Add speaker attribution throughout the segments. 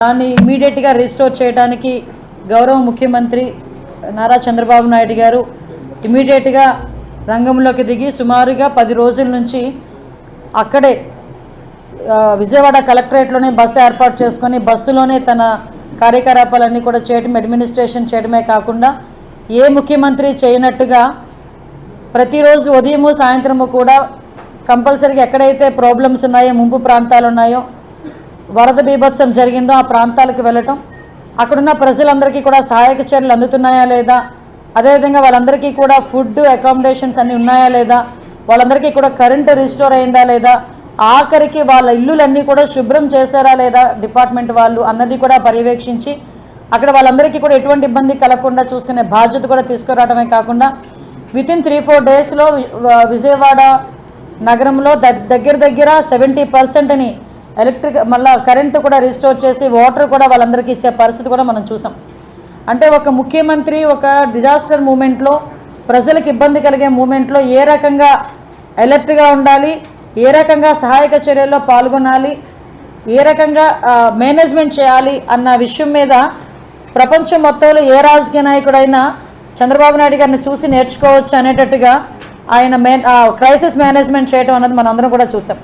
Speaker 1: దాన్ని ఇమీడియట్గా రిస్టోర్ చేయడానికి గౌరవ ముఖ్యమంత్రి నారా చంద్రబాబు నాయుడు గారు ఇమీడియట్గా రంగంలోకి దిగి సుమారుగా 10 రోజుల నుంచి అక్కడే విజయవాడ కలెక్టరేట్లోనే బస్సు ఏర్పాటు చేసుకొని బస్సులోనే తన కార్యకలాపాలన్నీ కూడా చేయడం, అడ్మినిస్ట్రేషన్ చేయడమే కాకుండా ఏ ముఖ్యమంత్రి చేయనట్టుగా ప్రతిరోజు ఉదయము సాయంత్రము కూడా కంపల్సరీగా ఎక్కడైతే ప్రాబ్లమ్స్ ఉన్నాయో, ముంపు ప్రాంతాలు ఉన్నాయో, వరద బీభత్సం జరిగిందో ఆ ప్రాంతాలకు వెళ్ళటం, అక్కడున్న ప్రజలందరికీ కూడా సహాయక చర్యలు అందుతున్నాయా లేదా, అదేవిధంగా వాళ్ళందరికీ కూడా ఫుడ్, అకామిడేషన్స్ అన్నీ ఉన్నాయా లేదా, వాళ్ళందరికీ కూడా కరెంటు రిస్టోర్ అయిందా లేదా, ఆఖరికి వాళ్ళ ఇల్లులన్నీ కూడా శుభ్రం చేశారా లేదా డిపార్ట్మెంట్ వాళ్ళు అన్నది కూడా పర్యవేక్షించి అక్కడ వాళ్ళందరికీ కూడా ఎటువంటి ఇబ్బంది కలగకుండా చూసుకునే బాధ్యత కూడా తీసుకురావడమే కాకుండా వితిన్ 3-4 డేస్లో విజయవాడ నగరంలో దగ్గర 70%ని ఎలక్ట్రిక్ మళ్ళీ కరెంటు కూడా రిస్టోర్ చేసి వాటర్ కూడా వాళ్ళందరికీ ఇచ్చే పరిస్థితి కూడా మనం చూసాం. అంటే ఒక ముఖ్యమంత్రి ఒక డిజాస్టర్ మూమెంట్లో, ప్రజలకు ఇబ్బంది కలిగే మూమెంట్లో ఏ రకంగా అలర్ట్గా ఉండాలి, ఏ రకంగా సహాయక చర్యల్లో పాల్గొనాలి, ఏ రకంగా మేనేజ్మెంట్ చేయాలి అన్న విషయం మీద ప్రపంచం మొత్తంలో ఏ రాజకీయ నాయకుడైనా చంద్రబాబు నాయుడు గారిని చూసి నేర్చుకోవచ్చు అనేటట్టుగా ఆయన క్రైసిస్ మేనేజ్మెంట్ చేయడం అన్నది మనం అందరం కూడా చూసాం.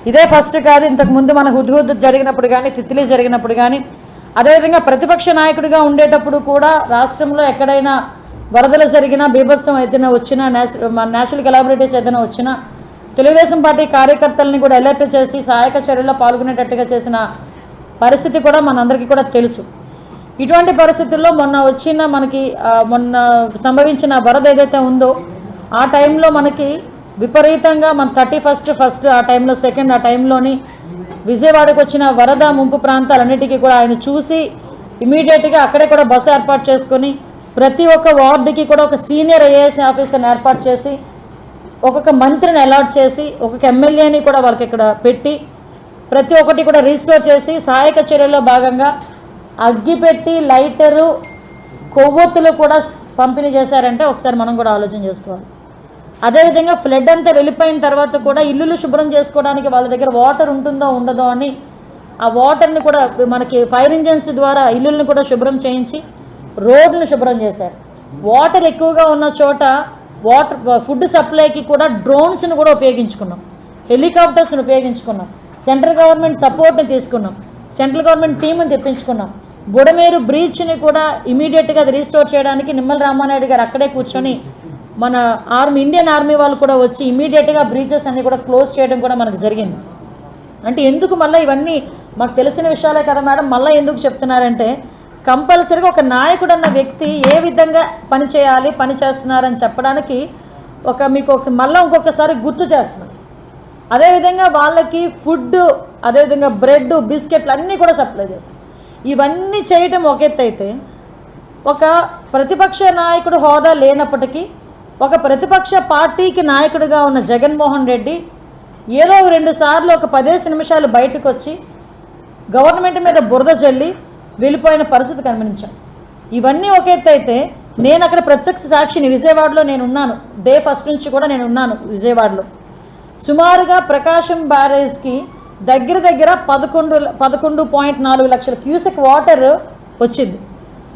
Speaker 1: ఇదే ఫస్ట్ కాదు, ఇంతకుముందు మన హుద్హుద్ జరిగినప్పుడు కానీ, తిత్లీ జరిగినప్పుడు కానీ, అదేవిధంగా ప్రతిపక్ష నాయకుడిగా ఉండేటప్పుడు కూడా రాష్ట్రంలో ఎక్కడైనా వరదలు జరిగినా, బీభత్సం ఏదైనా వచ్చినా, నేషనల్ కెలాబిలిటీస్ ఏదైనా వచ్చినా తెలుగుదేశం పార్టీ కార్యకర్తలని కూడా అలర్ట్ చేసి సహాయక చర్యల్లో పాల్గొనేటట్టుగా చేసిన పరిస్థితి కూడా మనందరికీ కూడా తెలుసు. ఇటువంటి పరిస్థితుల్లో మొన్న సంభవించిన వరద ఏదైతే ఉందో ఆ టైంలో మనకి విపరీతంగా మన 31st ఆ టైంలో, సెకండ్ ఆ టైంలోని విజయవాడకు వచ్చిన వరద ముంపు ప్రాంతాలన్నిటికీ కూడా ఆయన చూసి ఇమీడియట్గా అక్కడే కూడా బస్సు ఏర్పాటు చేసుకొని ప్రతి ఒక్క వార్డుకి కూడా ఒక సీనియర్ ఐఏఎస్ ఆఫీసర్ని ఏర్పాటు చేసి ఒక్కొక్క మంత్రిని అలాట్ చేసి ఒక్కొక్క ఎమ్మెల్యేని కూడా వాళ్ళకి ఇక్కడ పెట్టి ప్రతి ఒక్కటి కూడా రీస్టోర్ చేసి సహాయక చర్యల్లో భాగంగా అగ్గిపెట్టి, లైటరు, కొవ్వొత్తులు కూడా పంపిణీ చేశారంటే ఒకసారి మనం కూడా ఆలోచన చేసుకోవాలి. అదేవిధంగా ఫ్లడ్ అంతా వెళ్ళిపోయిన తర్వాత కూడా ఇల్లులు శుభ్రం చేసుకోవడానికి వాళ్ళ దగ్గర వాటర్ ఉంటుందో ఉండదో అని ఆ వాటర్ని కూడా మనకి ఫైర్ ఇంజన్స్ ద్వారా ఇల్లుల్ని కూడా శుభ్రం చేయించి రోడ్లను శుభ్రం చేశారు. వాటర్ ఎక్కువగా ఉన్న చోట ఫుడ్ సప్లైకి కూడా డ్రోన్స్ని కూడా ఉపయోగించుకున్నాం, హెలికాప్టర్స్ని ఉపయోగించుకున్నాం, సెంట్రల్ గవర్నమెంట్ సపోర్ట్ని తీసుకున్నాం, సెంట్రల్ గవర్నమెంట్ టీంని తెప్పించుకున్నాం. బుడమేరు బ్రీచ్ని కూడా ఇమీడియట్గా అది రీస్టోర్ చేయడానికి నిమ్మల రామానాయుడు గారు అక్కడే కూర్చొని మన ఇండియన్ ఆర్మీ వాళ్ళు కూడా వచ్చి ఇమీడియట్గా బ్రీచెస్ అన్ని కూడా క్లోజ్ చేయడం కూడా మనకు జరిగింది. అంటే ఎందుకు మళ్ళీ ఇవన్నీ మాకు తెలిసిన విషయాలే కదా మేడం, మళ్ళీ ఎందుకు చెప్తున్నారంటే కంపల్సరీగా ఒక నాయకుడు అన్న వ్యక్తి ఏ విధంగా పని చేయాలి, పని చేస్తున్నారని చెప్పడానికి మీకు మళ్ళీ ఇంకొకసారి గుర్తు చేస్తున్నాం. అదేవిధంగా వాళ్ళకి ఫుడ్, అదేవిధంగా బ్రెడ్, బిస్కెట్లు అన్నీ కూడా సప్లై చేశాం. ఇవన్నీ చేయటం ఒక ఎత్తు అయితే, ఒక ప్రతిపక్ష నాయకుడు హోదా లేనప్పటికీ ఒక ప్రతిపక్ష పార్టీకి నాయకుడిగా ఉన్న జగన్మోహన్ రెడ్డి ఏదో 2 సార్లు ఒక 10 నిమిషాలు బయటకు వచ్చి గవర్నమెంట్ మీద బురద జల్లి వెళ్ళిపోయిన పరిస్థితి గమనించాం. ఇవన్నీ ఒక ఎత్తు అయితే, నేను అక్కడ ప్రత్యక్ష సాక్షిని, విజయవాడలో నేను ఉన్నాను, డే ఫస్ట్ నుంచి కూడా నేను ఉన్నాను విజయవాడలో. సుమారుగా ప్రకాశం బ్యారేజ్కి దగ్గర 11.4 లక్షల క్యూసెక్ వాటర్ వచ్చింది.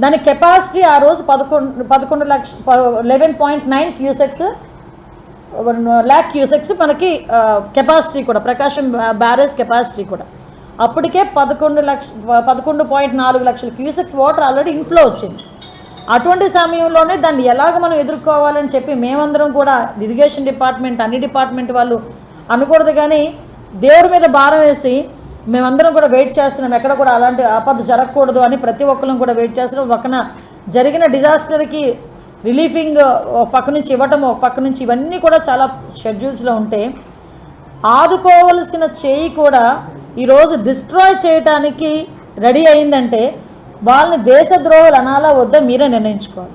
Speaker 1: దాని కెపాసిటీ ఆ రోజు 11.9 క్యూసెక్స్ మనకి కెపాసిటీ కూడా, ప్రకాశం బ్యారేజ్ కెపాసిటీ కూడా. అప్పటికే 11.4 లక్షల క్యూసెక్స్ వాటర్ ఆల్రెడీ ఇన్ఫ్లో వచ్చింది. అటువంటి సమయంలోనే దాన్ని ఎలాగ మనం ఎదుర్కోవాలని చెప్పి మేమందరం కూడా ఇరిగేషన్ డిపార్ట్మెంట్, అన్ని డిపార్ట్మెంట్ వాళ్ళు అనకూడదు కానీ దేవుడి మీద భారం వేసి మేమందరం కూడా వెయిట్ చేస్తున్నాం, ఎక్కడ కూడా అలాంటి ఆపద జరగకూడదు అని ప్రతి ఒక్కరం కూడా వెయిట్ చేస్తున్నాం. పక్కన జరిగిన డిజాస్టర్కి రిలీఫింగ్ పక్క నుంచి ఇవ్వటం, పక్క నుంచి ఇవన్నీ కూడా చాలా షెడ్యూల్స్లో ఉంటే ఆదుకోవలసిన చేయి కూడా ఈరోజు డిస్ట్రాయ్ చేయడానికి రెడీ అయిందంటే వాళ్ళని దేశద్రోహులు అనాలా వద్దా మీరే నిర్ణయించుకోవాలి.